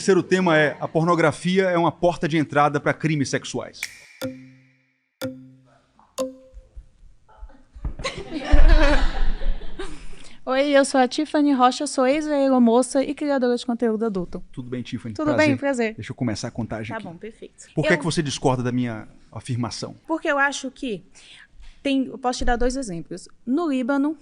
terceiro tema é: a pornografia é uma porta de entrada para crimes sexuais. Oi, eu sou a Tiffany Rocha, sou ex-aeromoça e criadora de conteúdo adulto. Tudo bem, Tiffany? Tudo bem, prazer. Deixa eu começar a contagem aqui. Tá bom, perfeito. Por que você discorda da minha afirmação? Porque eu acho que eu posso te dar 2 exemplos. No Líbano,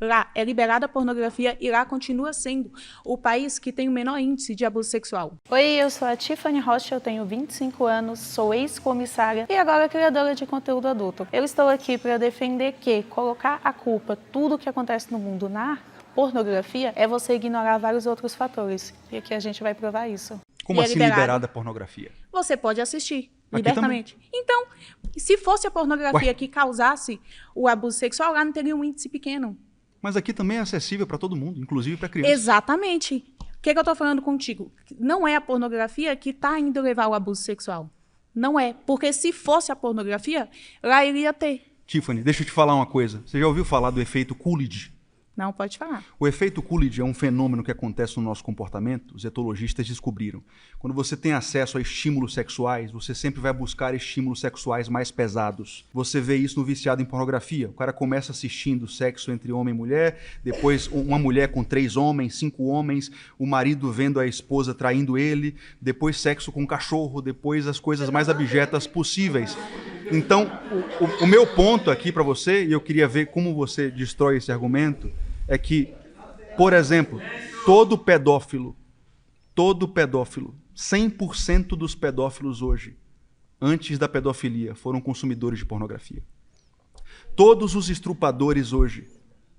lá é liberada a pornografia e lá continua sendo o país que tem o menor índice de abuso sexual. Oi, eu sou a Tiffany Rocha, eu tenho 25 anos, sou ex-comissária e agora criadora de conteúdo adulto. Eu estou aqui para defender que colocar a culpa, tudo que acontece no mundo na pornografia, é você ignorar vários outros fatores. E aqui a gente vai provar isso. Como assim liberada a pornografia? Você pode assistir Aqui libertamente. Também. Então, se fosse a pornografia que causasse o abuso sexual, lá não teria um índice pequeno. Mas aqui também é acessível para todo mundo, inclusive para crianças. Exatamente. O que eu estou falando contigo? Não é a pornografia que está indo levar ao abuso sexual. Não é. Porque se fosse a pornografia, lá iria ter. Tiffany, deixa eu te falar uma coisa. Você já ouviu falar do efeito Coolidge? Não, pode falar. O efeito Coolidge é um fenômeno que acontece no nosso comportamento, os etologistas descobriram. Quando você tem acesso a estímulos sexuais, você sempre vai buscar estímulos sexuais mais pesados. Você vê isso no viciado em pornografia. O cara começa assistindo sexo entre homem e mulher, depois uma mulher com 3 homens, 5 homens, o marido vendo a esposa traindo ele, depois sexo com um cachorro, depois as coisas mais abjetas possíveis. Então, o meu ponto aqui para você, e eu queria ver como você destrói esse argumento, é que, por exemplo, todo pedófilo, 100% dos pedófilos hoje, antes da pedofilia, foram consumidores de pornografia. Todos os estrupadores hoje,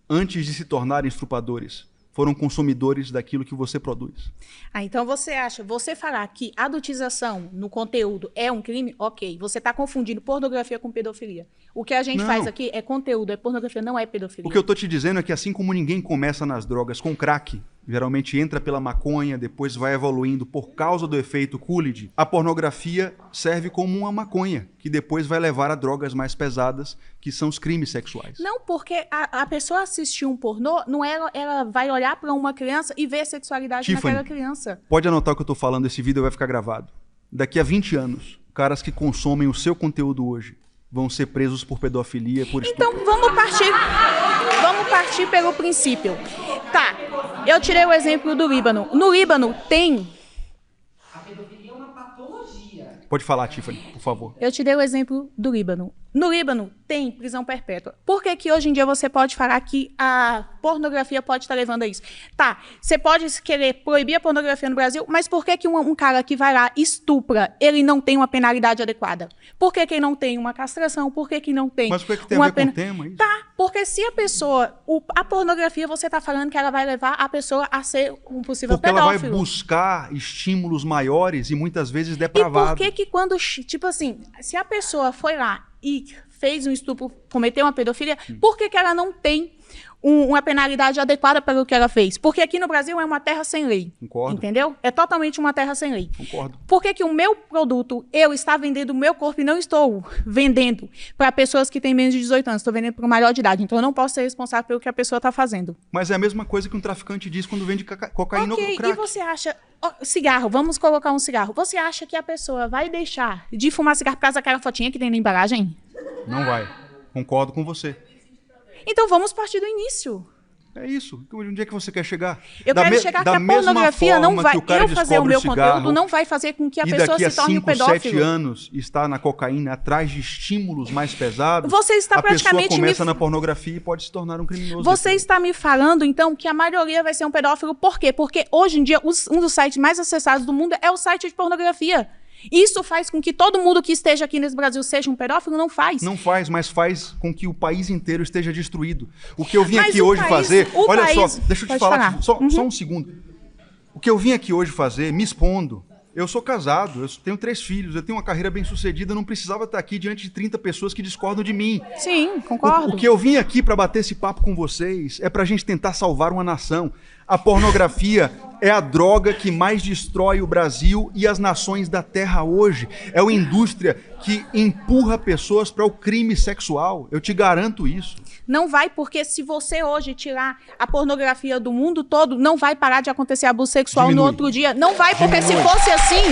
antes de se tornarem estrupadores, foram consumidores daquilo que você produz. Então você falar que adultização no conteúdo é um crime, ok. Você está confundindo pornografia com pedofilia. O que a gente faz aqui é conteúdo, é pornografia, não é pedofilia. O que eu estou te dizendo é que assim como ninguém começa nas drogas com crack, geralmente entra pela maconha, depois vai evoluindo por causa do efeito Coolidge, a pornografia serve como uma maconha, que depois vai levar a drogas mais pesadas, que são os crimes sexuais. Não, porque a pessoa assistir um pornô, não é, ela vai olhar para uma criança e ver sexualidade naquela criança. Pode anotar o que eu estou falando, esse vídeo vai ficar gravado. Daqui a 20 anos, caras que consomem o seu conteúdo hoje vão ser presos por pedofilia, por estupro. Então, vamos partir pelo princípio. Tá, eu tirei o exemplo do Líbano. No Líbano tem... A pedofilia é uma patologia. Pode falar, Tiffany, por favor. Eu te dei o exemplo do Líbano. No Líbano tem prisão perpétua. Por que que hoje em dia você pode falar que a pornografia pode estar levando a isso? Tá, você pode querer proibir a pornografia no Brasil, mas por que que um cara que vai lá estupra, ele não tem uma penalidade adequada? Por que que não tem uma castração? Por que que não tem Mas o que é que tem a ver com o tema? Isso? Tá, porque se a pessoa... a pornografia, você está falando que ela vai levar a pessoa a ser um possível pedófilo. Porque ela vai buscar estímulos maiores e muitas vezes depravados. E por que que quando... Tipo assim, se a pessoa foi lá e fez um estupro, cometeu uma pedofilia, por que que ela não tem uma penalidade adequada pelo que ela fez? Porque aqui no Brasil é uma terra sem lei. Concordo. Entendeu? É totalmente uma terra sem lei. Concordo. Por que que o meu produto, eu está vendendo o meu corpo e não estou vendendo para pessoas que têm menos de 18 anos, estou vendendo para o maior de idade, então eu não posso ser responsável pelo que a pessoa está fazendo. Mas é a mesma coisa que um traficante diz quando vende cocaína ou crack. E você acha... cigarro, vamos colocar um cigarro. Você acha que a pessoa vai deixar de fumar cigarro por causa daquela fotinha que tem na embalagem? Não vai. Concordo com você. Então vamos partir do início. É isso. Onde é que você quer chegar? Eu quero chegar que a pornografia não vai... Eu fazer o meu conteúdo não vai fazer com que a pessoa se torne um pedófilo. E daqui a 5, 7 anos está na cocaína atrás de estímulos mais pesados, você está praticamente a pessoa começa na pornografia e pode se tornar um criminoso. Você está me falando, então, que a maioria vai ser um pedófilo. Por quê? Porque hoje em dia um dos sites mais acessados do mundo é o site de pornografia. Isso faz com que todo mundo que esteja aqui nesse Brasil seja um pedófilo? Não faz. Não faz, mas faz com que o país inteiro esteja destruído. O que eu vim aqui hoje fazer... Olha só, deixa eu te falar, só um segundo. O que eu vim aqui hoje fazer, me expondo... Eu sou casado, eu tenho 3 filhos, eu tenho uma carreira bem sucedida, eu não precisava estar aqui diante de 30 pessoas que discordam de mim. Sim, concordo. O que eu vim aqui para bater esse papo com vocês é para a gente tentar salvar uma nação. A pornografia é a droga que mais destrói o Brasil e as nações da Terra hoje. É uma indústria que empurra pessoas para o crime sexual. Eu te garanto isso. Não vai, porque se você hoje tirar a pornografia do mundo todo, não vai parar de acontecer abuso sexual no outro dia. Não vai, porque se fosse assim...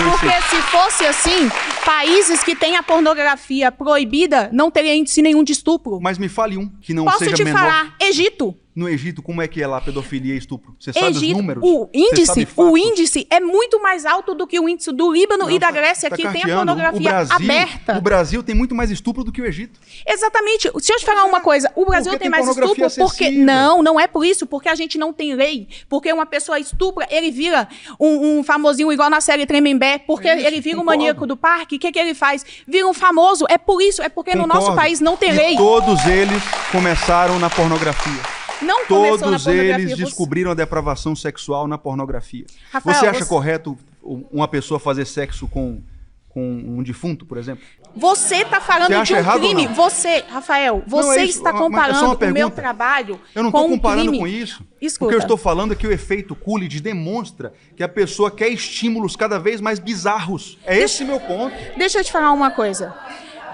Porque se fosse assim, países que têm a pornografia proibida não teriam índice nenhum de estupro. Mas me fale um que não Posso seja te menor. falar, Egito. No Egito, como é que é lá pedofilia e estupro? Você sabe Egito, os números? o índice é muito mais alto do que o índice do Líbano e da Grécia, que tem a pornografia aberta. O Brasil tem muito mais estupro do que o Egito. Exatamente. Se eu te falar uma coisa, o Brasil tem mais estupro porque... Não é por isso, porque a gente não tem lei. Porque uma pessoa estupra, ele vira um famosinho igual na série Tremembé, porque ele vira um maníaco do parque, o que ele faz? Vira um famoso, é por isso, é porque no nosso país não tem lei. Todos eles começaram na pornografia. Não começou na Todos pornografia. eles descobriram a depravação sexual na pornografia. Rafael, você acha correto uma pessoa fazer sexo com um defunto, por exemplo? Você está falando de um crime. Você, Rafael, você está comparando o meu trabalho com um crime. Eu não estou comparando com isso. Escuta. O que eu estou falando é que o efeito Coolidge demonstra que a pessoa quer estímulos cada vez mais bizarros. É esse meu ponto. Deixa eu te falar uma coisa.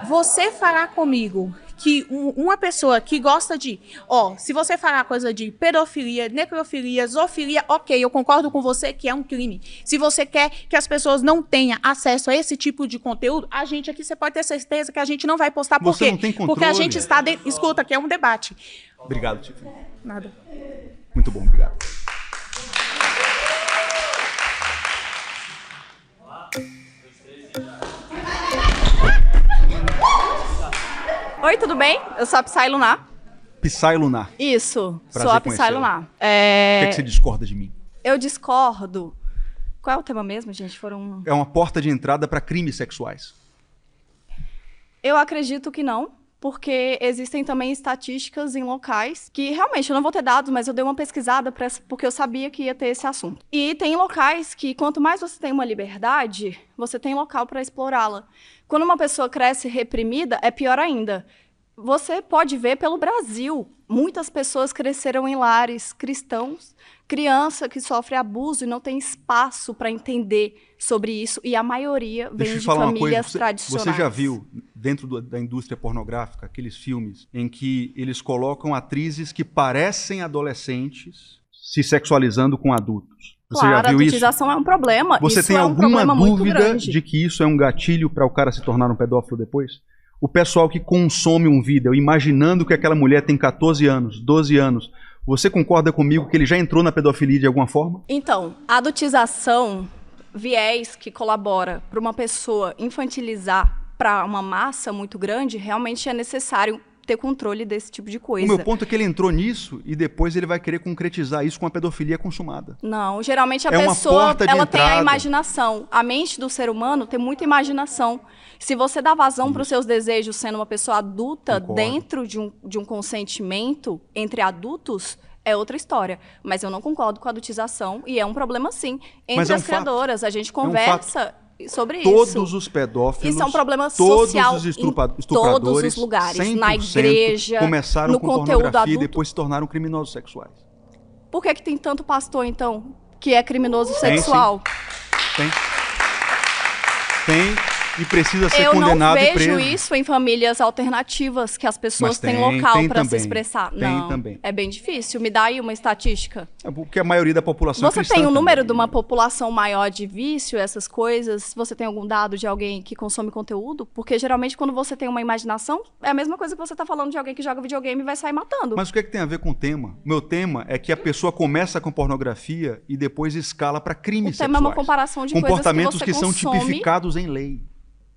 Você falar comigo que uma pessoa que gosta de... se você falar coisa de pedofilia, necrofilia, zoofilia, ok, eu concordo com você que é um crime. Se você quer que as pessoas não tenham acesso a esse tipo de conteúdo, a gente aqui, você pode ter certeza que a gente não vai postar. Por quê? Você não tem controle. Porque a gente está... Escuta, que é um debate. Obrigado, Tiffany. Nada. Muito bom, obrigado. Oi, tudo bem? Eu sou a Psy Lunar. Psy Lunar. Isso, Prazer sou a Psy Lunar. O que é que você discorda de mim? Eu discordo. Qual é o tema mesmo, gente? É uma porta de entrada para crimes sexuais. Eu acredito que não, porque existem também estatísticas em locais que, realmente, eu não vou ter dados, mas eu dei uma pesquisada porque eu sabia que ia ter esse assunto. E tem locais que, quanto mais você tem uma liberdade, você tem local para explorá-la. Quando uma pessoa cresce reprimida, é pior ainda. Você pode ver pelo Brasil, muitas pessoas cresceram em lares cristãos, criança que sofre abuso e não tem espaço para entender sobre isso, e a maioria vem de famílias tradicionais. Você já viu, dentro da indústria pornográfica, aqueles filmes em que eles colocam atrizes que parecem adolescentes se sexualizando com adultos? Você claro, já viu a adultização é um problema. Você isso tem alguma dúvida de que isso é um gatilho para o cara se tornar um pedófilo depois? O pessoal que consome um vídeo imaginando que aquela mulher tem 14 anos, 12 anos, você concorda comigo que ele já entrou na pedofilia de alguma forma? Então, a adultização, viés que colabora para uma pessoa infantilizar para uma massa muito grande, realmente é necessário ter controle desse tipo de coisa. O meu ponto é que ele entrou nisso e depois ele vai querer concretizar isso com a pedofilia consumada. Não, geralmente a pessoa ela tem a imaginação. A mente do ser humano tem muita imaginação. Se você dá vazão para os seus desejos sendo uma pessoa adulta, dentro de um consentimento entre adultos, é outra história. Mas eu não concordo com a adultização e é um problema, sim. Entre as criadoras, a gente conversa sobre isso. Todos os pedófilos, isso é um problema social todos os em todos os lugares, na igreja, começaram no com conteúdo pornografia adulto. e depois se tornaram criminosos sexuais. Por que tem tanto pastor, então, que é criminoso sexual? Sim. Tem e precisa ser condenado e preso. Eu não vejo isso em famílias alternativas, que as pessoas têm local para se expressar. Não, também. É bem difícil. Me dá aí uma estatística. É porque a maioria da população Você tem um número de uma população maior de vício, essas coisas? Você tem algum dado de alguém que consome conteúdo? Porque geralmente quando você tem uma imaginação, é a mesma coisa que você está falando de alguém que joga videogame e vai sair matando. Mas o que é que tem a ver com o tema? O meu tema é que a pessoa começa com pornografia e depois escala para crimes sexuais. O tema é uma comparação de comportamentos coisas que você são tipificados em lei.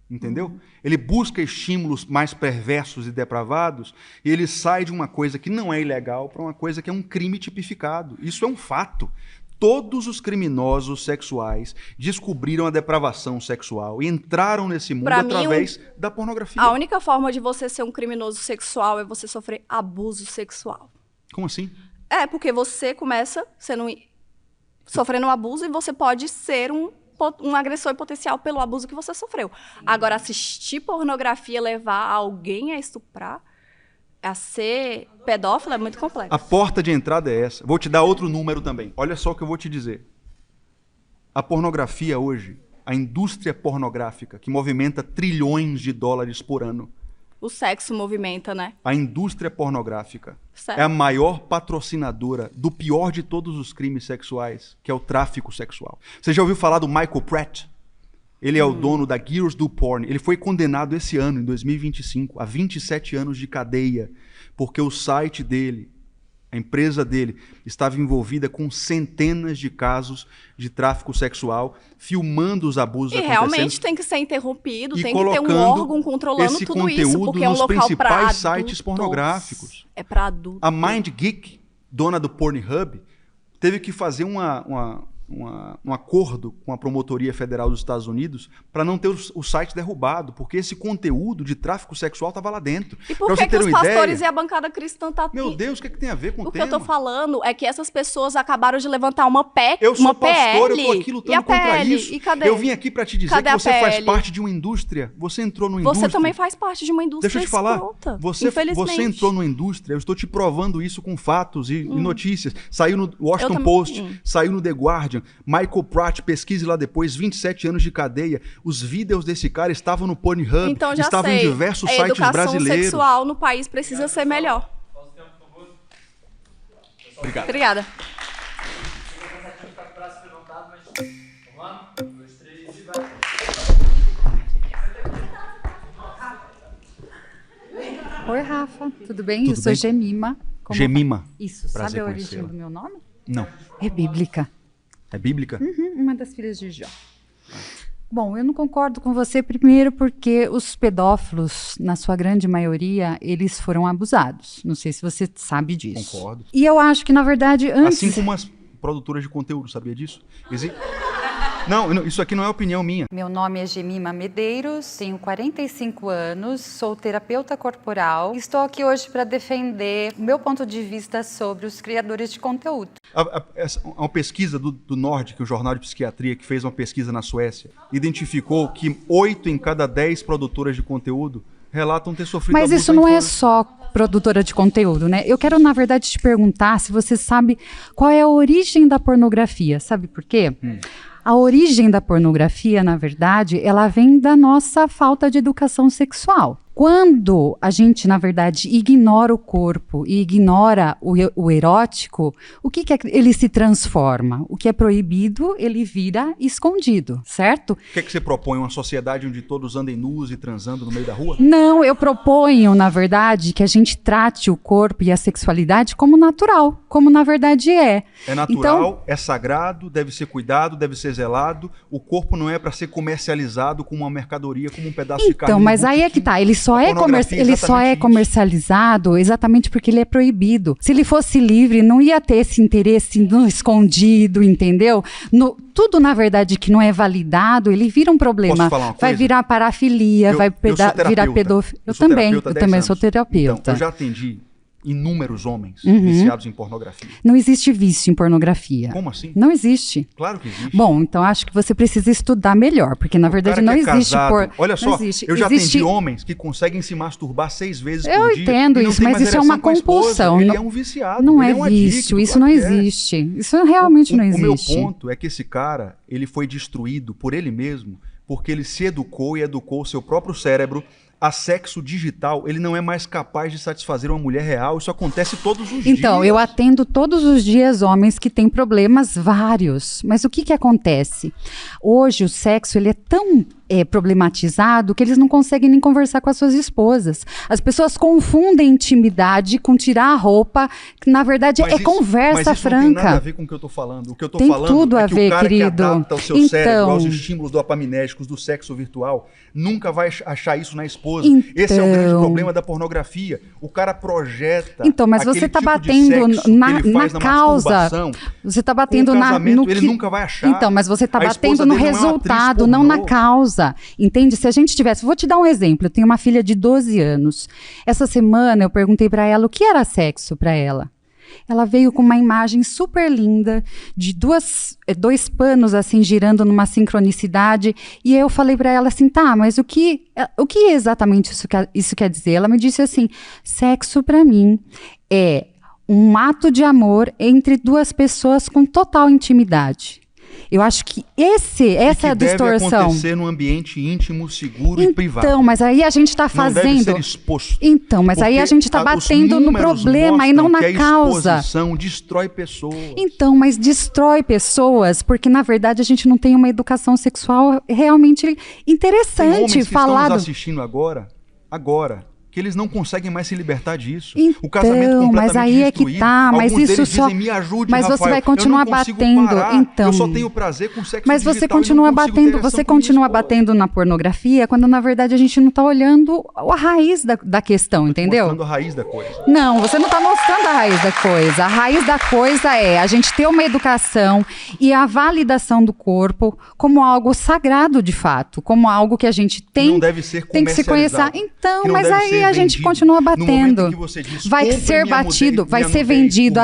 Entendeu? Ele busca estímulos mais perversos e depravados e ele sai de uma coisa que não é ilegal para uma coisa que é um crime tipificado. Isso é um fato. Todos os criminosos sexuais descobriram a depravação sexual e entraram nesse mundo através da pornografia. A única forma de você ser um criminoso sexual é você sofrer abuso sexual. Como assim? É, porque você começa sofrendo um abuso e você pode ser um agressor potencial pelo abuso que você sofreu. Agora, assistir pornografia levar alguém a estuprar A ser pedófilo é muito complexo. A porta de entrada é essa. Vou te dar outro número também. Olha só o que eu vou te dizer. A pornografia hoje, a indústria pornográfica, que movimenta trilhões de dólares por ano. O sexo movimenta, né? A indústria pornográfica Certo. é a maior patrocinadora do pior de todos os crimes sexuais, que é o tráfico sexual. Você já ouviu falar do Michael Pratt? Ele é o dono da Gears do Porn. Ele foi condenado esse ano, em 2025, a 27 anos de cadeia, porque o site dele, a empresa dele, estava envolvida com centenas de casos de tráfico sexual, filmando os abusos E acontecendo. realmente tem que ser interrompido, E tem que ter um colocando órgão controlando esse tudo isso, conteúdo porque é um nos local para principais adultos. sites pornográficos. É para adultos. A MindGeek, dona do Pornhub, teve que fazer um acordo com a Promotoria Federal dos Estados Unidos para não ter o site derrubado, porque esse conteúdo de tráfico sexual estava lá dentro. E por Pra que, você ter os uma pastores ideia, e a bancada cristã tá meu Deus, o que tem a ver com o O que tema? eu tô falando é que essas pessoas acabaram de levantar uma PEC, Eu sou uma pastor, PL. eu tô aqui E lutando a contra PL? isso. E cadê? Eu vim aqui para te dizer Cadê que a você faz PL? parte de uma indústria. Você entrou numa indústria. Você também faz parte de uma indústria Deixa eu te falar, escrota, você infelizmente. entrou numa indústria, eu estou te provando isso com fatos e notícias. Saiu no Washington também- Post, saiu no The Guardian, Michael Pratt, pesquise lá depois, 27 anos de cadeia. Os vídeos desse cara estavam no Pornhub, Então já estavam sei, em diversos a sites educação brasileiros. sexual no país precisa ser melhor. Obrigado. Obrigada. Oi, Rafa, tudo bem? Tudo eu sou bem? Gemima. Como- Gemima. Isso, Prazer sabe a origem conhecê-la. do meu nome? Não. É bíblica. É bíblica? Uma das filhas de Jó. Bom, eu não concordo com você, primeiro porque os pedófilos, na sua grande maioria, eles foram abusados. Não sei se você sabe disso. Concordo. E eu acho que, na verdade, antes... Assim como as produtoras de conteúdo, sabia disso? Não, isso aqui não é opinião minha. Meu nome é Gemima Medeiros, tenho 45 anos, sou terapeuta corporal e estou aqui hoje para defender o meu ponto de vista sobre os criadores de conteúdo. Uma pesquisa do Nordic, o Jornal de Psiquiatria, que fez uma pesquisa na Suécia, identificou que 8 em cada 10 produtoras de conteúdo relatam ter sofrido Mas abuso isso na não é infância. só produtora de conteúdo, né? Eu quero, na verdade, te perguntar se você sabe qual é a origem da pornografia. Sabe por quê? A origem da pornografia, na verdade, ela vem da nossa falta de educação sexual. Quando a gente, na verdade, ignora o corpo e ignora o erótico, o que é que ele se transforma? O que é proibido, ele vira escondido, certo? O que é que você propõe? Uma sociedade onde todos andem nus e transando no meio da rua? Não, eu proponho, na verdade, que a gente trate o corpo e a sexualidade como natural, como na verdade é. É natural, é sagrado, deve ser cuidado, deve ser zelado. O corpo não é para ser comercializado como uma mercadoria, como um pedaço de carne. Então, mas aí é que tá, ele só é exatamente comercializado exatamente porque ele é proibido. Se ele fosse livre, não ia ter esse interesse no escondido, entendeu? Tudo, na verdade, que não é validado, ele vira um problema. Posso falar uma Vai coisa? virar parafilia, vai Eu sou terapeuta. virar pedofilia. Eu Eu sou também, terapeuta há eu 10 também anos. sou terapeuta. Então, eu já atendi inúmeros homens viciados em pornografia. Não existe vício em pornografia. Como assim? Não existe. Claro que existe. Bom, então acho que você precisa estudar melhor, porque na verdade cara não que é existe casado, olha não só, existe. eu já Existe- atendi homens que conseguem se masturbar 6 vezes Eu por dia. entendo e não isso, tem mas mais isso é uma ereção com a esposa. compulsão. Ele Não- é um viciado. Não ele é um vício, adicto, isso claro não que é. existe. Isso realmente não O meu existe. ponto é que esse cara, ele foi destruído por ele mesmo, porque ele se educou e educou o seu próprio cérebro a sexo digital. Ele não é mais capaz de satisfazer uma mulher real. Isso acontece todos os dias. Então, eu atendo todos os dias homens que têm problemas vários. Mas o que que acontece? Hoje o sexo ele é tão problematizado que eles não conseguem nem conversar com as suas esposas. As pessoas confundem intimidade com tirar a roupa, que na verdade Mas é isso- conversa mas isso não tem nada a franca. ver com o que eu tô falando. O que eu tô Tem falando tudo é a que ver, o cara querido. que adapta o seu Então- cérebro aos estímulos dopaminérgicos do sexo virtual nunca vai achar isso na esposa. Esse é o grande Então- problema da pornografia. O cara projeta Então, mas aquele você está tipo de batendo sexo que ele faz na na causa. masturbação. Você está batendo Com o na, casamento, no ele que... nunca vai achar. Então, mas você está A esposa batendo no dele não é uma atriz resultado, não na pornô. causa. Entende? Se a gente tivesse... Vou te dar um exemplo. Eu tenho uma filha de 12 anos. Essa semana eu perguntei para ela o que era sexo para ela. ela veio com uma imagem super linda, de dois panos assim girando numa sincronicidade, e eu falei para ela assim, tá, mas o que exatamente isso quer dizer? Ela me disse assim, sexo para mim é um ato de amor entre duas pessoas com total intimidade. Eu acho que essa é a distorção. Deve acontecer num ambiente íntimo, seguro e privado. Então, mas aí a gente está fazendo... Não deve ser exposto. Então, mas aí a gente está batendo no problema e não na causa. A exposição destrói pessoas. Então, mas destrói pessoas porque, na verdade, a gente não tem uma educação sexual realmente interessante. Tem homens que estão nos assistindo agora, que eles não conseguem mais se libertar disso. Então, o casamento completamente mas aí destruído. É que tá, mas alguns isso deles só... dizem, me ajude, mas Rafael, você vai continuar batendo, parar, então. Eu só tenho prazer com sexo mas digital, você continua batendo, na pornografia, quando na verdade a gente não está olhando a raiz da questão, entendeu? Mostrando a raiz da coisa. Não, você não está mostrando a raiz da coisa. A raiz da coisa é a gente ter uma educação e a validação do corpo como algo sagrado de fato, como algo que a gente tem, não deve ser tem que se conhecer. Então, mas aí a gente continua batendo. Diz, vai ser batido, vai ser vendido,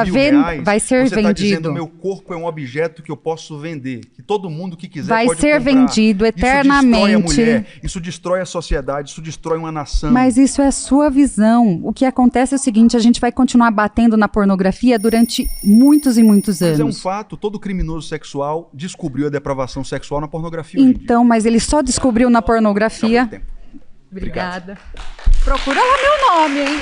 vai ser você vendido. Tá dizendo, meu corpo é um objeto que eu posso vender, que todo mundo que quiser vai pode ser comprar. Vendido eternamente. Isso destrói a mulher, isso destrói a sociedade, isso destrói uma nação. Mas isso é sua visão. O que acontece é o seguinte, a gente vai continuar batendo na pornografia durante muitos e muitos anos. Mas é um fato, todo criminoso sexual descobriu a depravação sexual na pornografia. Então, mas ele só descobriu na pornografia. Obrigado. Obrigada. Procura lá meu nome, hein?